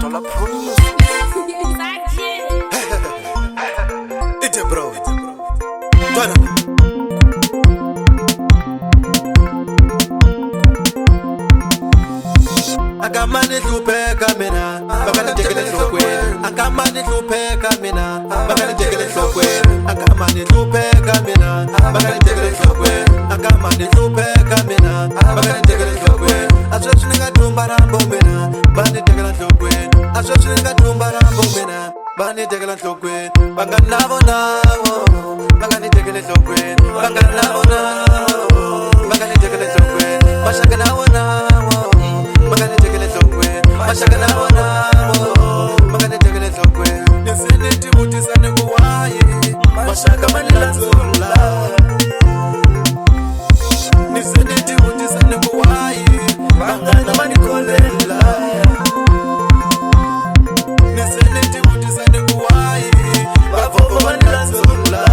Dollar Produce. Ite bro. Dona. Akamani hlupeka mina bakala jekele hlokweni akamani hlupeka mina bakala jekele hlokweni akamani hlupeka mina bakala jekele hlokweni akamani hlupeka mina bakala jekele hlokweni asweswi ni nga thumba rambo mina bani jekela hlokweni asweswi ni nga thumba rambo mina bani jekela hlokweni banganavonawo bakani jekele hlokweni banganavonawo bakani jekele hlokweni mashaka nawonawo bakani jekele hlokweni mashaka nawonawo bakani jekele hlokweni niseneti vutisane kuwaye mashaka manilanzula niseneti vutisane kuwaye bangana manikolela niseneti vutisane kuwaye bavovo manilanzula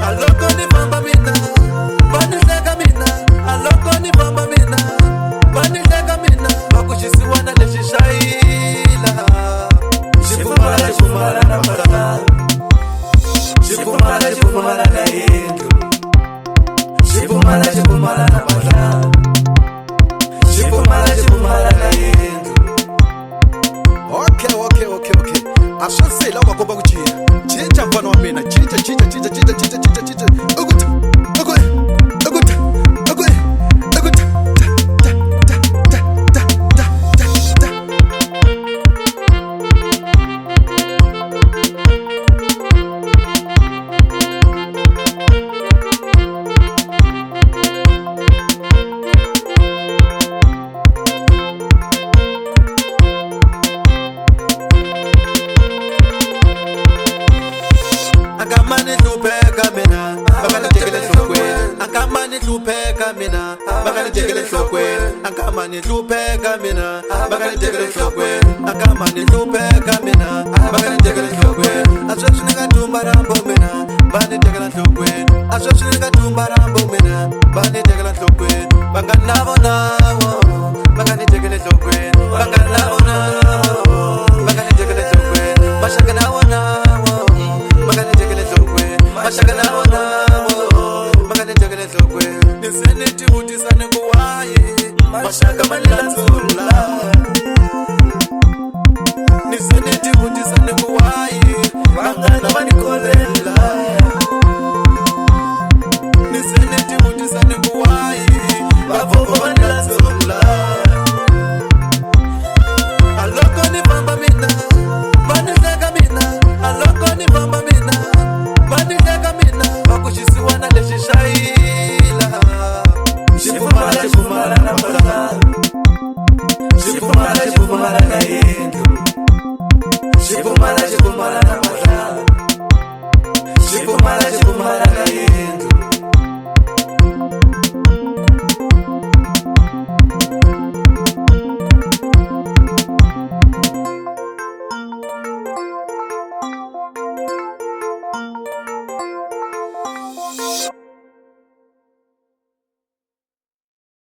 aloko ni famba mina banihleka mina aloko ni famba mina banihleka mina bakuxisiwana lexi xayila xipfumala na mara xipfumala na yindlu xipfumala na mara xipfumala na yindlu. Okay aswasela wakomba ku cinca mfana wa mina cinca akamani hlupeka mina bakala jekele hlokweni akamani hlupeka mina bakala jekele hlokweni akamani hlupeka mina bakala jekele hlokweni akamani hlupeka mina bakala jekele hlokweni asweswi ni nga thumba rambo mina bani jekela hlokweni asweswi ni nga thumba rambo mina bani jekela hlokweni banganavonawo bakani jekele hlokweni banganavonawo bakani jekele hlokweni mashaka nawonawo bakani jekele hlokweni mashaka nawonawo bakani jekele hlokweni niseneti vutisane kuwaye mashaka manilanzula niseneti vutisane kuwaye bangana manikole